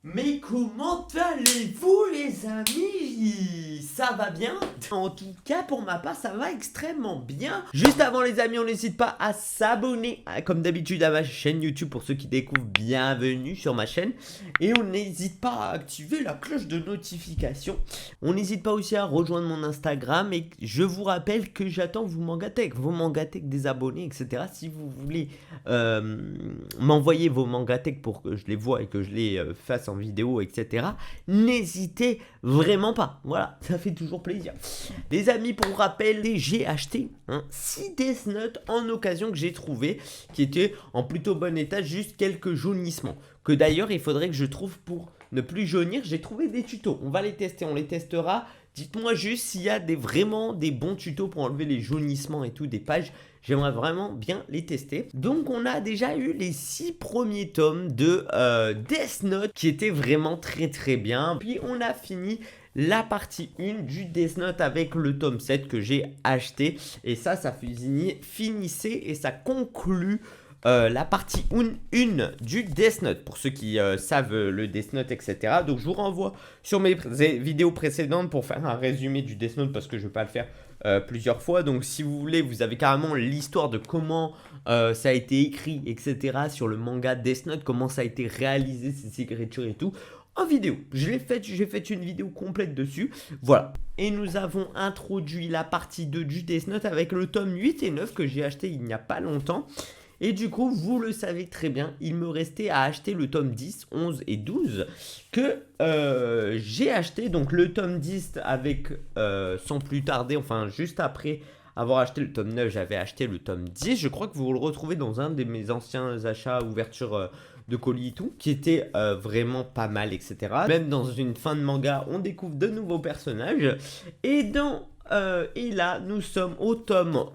Mais comment allez-vous les amis? Ça va bien? En tout cas pour ma part ça va extrêmement bien. Juste avant les amis, on n'hésite pas à s'abonner comme d'habitude à ma chaîne YouTube pour ceux qui découvrent, bienvenue sur ma chaîne. Et on n'hésite pas à activer la cloche de notification. On n'hésite pas aussi à rejoindre mon Instagram et je vous rappelle que j'attends vos mangatech des abonnés etc. Si vous voulez m'envoyer vos mangatech pour que je les vois et que je les fasse en vidéo etc, n'hésitez vraiment pas, voilà, ça fait toujours plaisir. Les amis, pour rappel, j'ai acheté 6 Death Note en occasion que j'ai trouvé, qui était en plutôt bon état, juste quelques jaunissements, que d'ailleurs il faudrait que je trouve pour ne plus jaunir. J'ai trouvé des tutos, on va les tester, on les testera. Dites-moi juste s'il y a vraiment des bons tutos pour enlever les jaunissements et tout des pages. J'aimerais vraiment bien les tester. Donc on a déjà eu les 6 premiers tomes de Death Note qui étaient vraiment très bien. Puis on a fini la partie 1 du Death Note avec le tome 7 que j'ai acheté. Et ça finissait et ça conclut la partie 1 du Death Note, pour ceux qui savent le Death Note etc. Donc je vous renvoie sur mes vidéos précédentes pour faire un résumé du Death Note parce que je ne vais pas le faire plusieurs fois. Donc si vous voulez, vous avez carrément l'histoire de comment ça a été écrit etc. sur le manga Death Note, comment ça a été réalisé, ces écritures et tout, en vidéo. J'ai fait une vidéo complète dessus, voilà. Et nous avons introduit la partie 2 du Death Note avec le tome 8 et 9 que j'ai acheté il n'y a pas longtemps. Et du coup, vous le savez très bien, il me restait à acheter le tome 10, 11 et 12 que j'ai acheté. Donc le tome 10 avec, sans plus tarder, enfin juste après avoir acheté le tome 9, j'avais acheté le tome 10. Je crois que vous le retrouvez dans un de mes anciens achats, ouverture de colis et tout, qui était vraiment pas mal, etc. Même dans une fin de manga, on découvre de nouveaux personnages. Et là, nous sommes au tome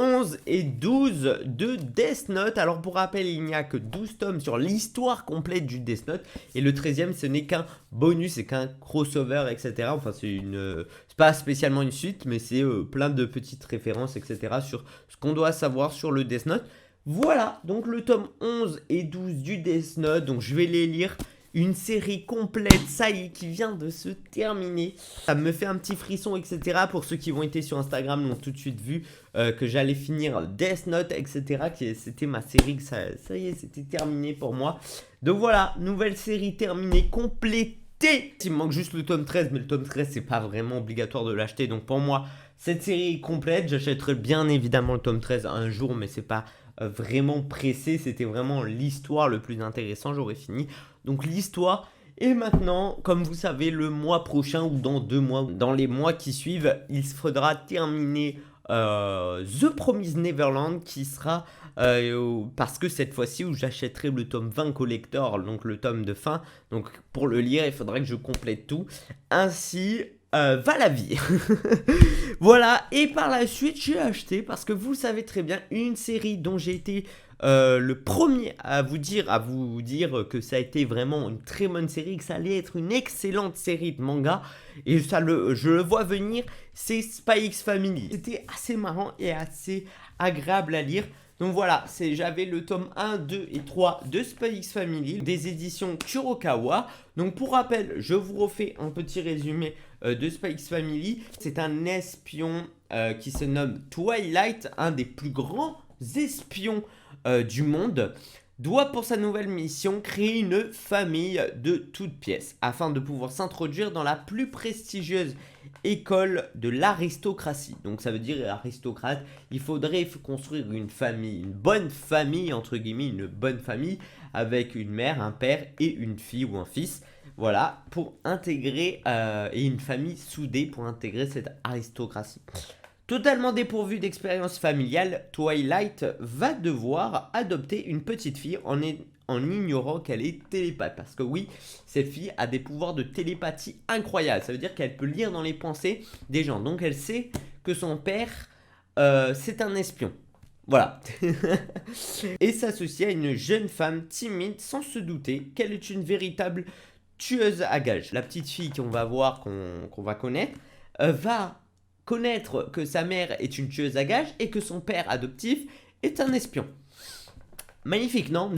11 et 12 de Death Note. Alors pour rappel, il n'y a que 12 tomes sur l'histoire complète du Death Note. Et le 13e, ce n'est qu'un bonus, c'est qu'un crossover, etc. Enfin, c'est pas spécialement une suite, mais c'est plein de petites références, etc. sur ce qu'on doit savoir sur le Death Note. Voilà, donc le tome 11 et 12 du Death Note. Donc je vais les lire. Une série complète, ça y est, qui vient de se terminer. Ça me fait un petit frisson, etc. Pour ceux qui ont été sur Instagram, l'ont tout de suite vu que j'allais finir Death Note, etc. C'était ma série, ça y est, c'était terminé pour moi. Donc voilà, nouvelle série terminée, complétée. Il me manque juste le tome 13, mais le tome 13, c'est pas vraiment obligatoire de l'acheter. Donc pour moi, cette série est complète. J'achèterai bien évidemment le tome 13 un jour, mais c'est pas vraiment pressé. C'était vraiment l'histoire le plus intéressant. J'aurais fini. Donc l'histoire. Et maintenant, comme vous savez, le mois prochain ou dans 2 mois, dans les mois qui suivent, il faudra terminer The Promised Neverland, qui sera parce que cette fois-ci où j'achèterai le tome 20 collector, donc le tome de fin. Donc pour le lire, il faudrait que je complète tout. Ainsi va la vie. Voilà, et par la suite j'ai acheté, parce que vous savez très bien, une série dont j'ai été le premier à vous dire que ça a été vraiment une très bonne série, que ça allait être une excellente série de manga, et je le vois venir, c'est Spy X Family. C'était assez marrant et assez agréable à lire. Donc voilà, j'avais le tome 1, 2 et 3 de Spy X Family, des éditions Kurokawa. Donc pour rappel, je vous refais un petit résumé de Spy X Family. C'est un espion qui se nomme Twilight, un des plus grands espions du monde, doit pour sa nouvelle mission créer une famille de toutes pièces afin de pouvoir s'introduire dans la plus prestigieuse école de l'aristocratie. Donc ça veut dire aristocrate, il faudrait construire une famille, une bonne famille entre guillemets, une bonne famille avec une mère, un père et une fille ou un fils. Voilà, pour intégrer et une famille soudée pour intégrer cette aristocratie. Totalement dépourvu d'expérience familiale, Twilight va devoir adopter une petite fille en ignorant qu'elle est télépathe. Parce que oui, cette fille a des pouvoirs de télépathie incroyables. Ça veut dire qu'elle peut lire dans les pensées des gens. Donc elle sait que son père, c'est un espion. Voilà. Et s'associe à une jeune femme timide sans se douter qu'elle est une véritable tueuse à gages. La petite fille qu'on va voir, qu'on va connaître, va connaître que sa mère est une tueuse à gages et que son père adoptif est un espion. Magnifique, non?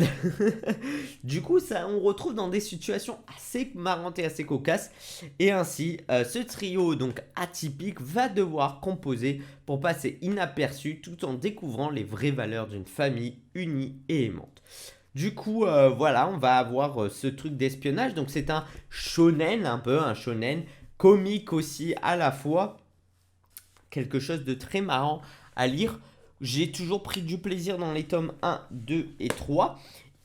Du coup, ça, on retrouve dans des situations assez marrantes et assez cocasses. Et ainsi, ce trio donc atypique va devoir composer pour passer inaperçu tout en découvrant les vraies valeurs d'une famille unie et aimante. Du coup, voilà, on va avoir ce truc d'espionnage. Donc c'est un shonen, un peu un shonen comique aussi à la fois. Quelque chose de très marrant à lire. J'ai toujours pris du plaisir dans les tomes 1, 2 et 3,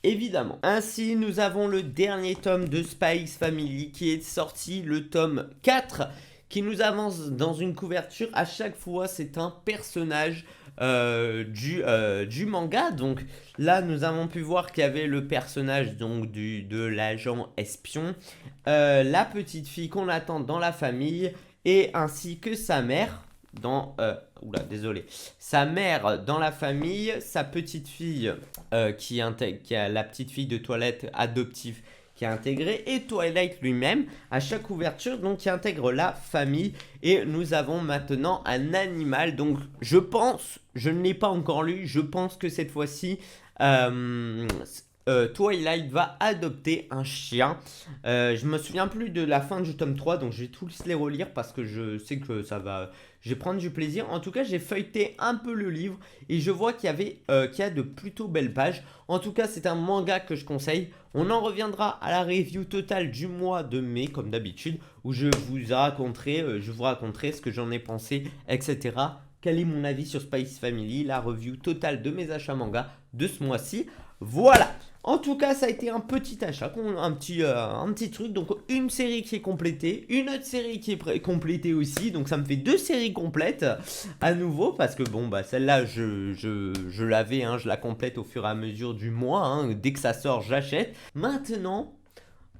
évidemment. Ainsi, nous avons le dernier tome de Spy X Family qui est sorti, le tome 4, qui nous avance dans une couverture. À chaque fois, c'est un personnage du manga. Donc là, nous avons pu voir qu'il y avait le personnage donc, de l'agent espion, la petite fille qu'on attend dans la famille, et ainsi que sa mère. Sa mère dans la famille, sa petite fille qui a la petite fille de Twilight adoptive qui est intégrée, et Twilight lui-même à chaque ouverture donc qui intègre la famille. Et nous avons maintenant un animal, donc je pense, je ne l'ai pas encore lu, je pense que cette fois-ci Twilight va adopter un chien. Je me souviens plus de la fin du tome 3, donc je vais tous les relire parce que je sais que ça va... Je vais prendre du plaisir. En tout cas, j'ai feuilleté un peu le livre et je vois qu'il y a de plutôt belles pages. En tout cas, c'est un manga que je conseille. On en reviendra à la review totale du mois de mai, comme d'habitude, où je vous raconterai ce que j'en ai pensé, etc. Quel est mon avis sur Spy X Family, la review totale de mes achats manga de ce mois-ci. Voilà. En tout cas, ça a été un petit achat, un petit truc. Donc, une série qui est complétée, une autre série qui est complétée aussi. Donc, ça me fait 2 séries complètes à nouveau. Parce que, bon, bah, celle-là, je l'avais, hein, je la complète au fur et à mesure du mois. Hein, dès que ça sort, j'achète. Maintenant,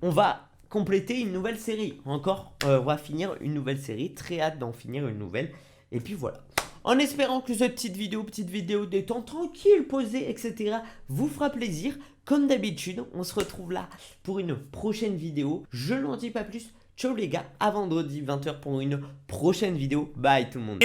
on va compléter une nouvelle série. Encore, on va finir une nouvelle série. Très hâte d'en finir une nouvelle. Et puis, voilà. En espérant que cette petite vidéo détente, tranquille, posée, etc. vous fera plaisir. Comme d'habitude, on se retrouve là pour une prochaine vidéo. Je n'en dis pas plus. Ciao les gars, à vendredi 20h pour une prochaine vidéo. Bye tout le monde.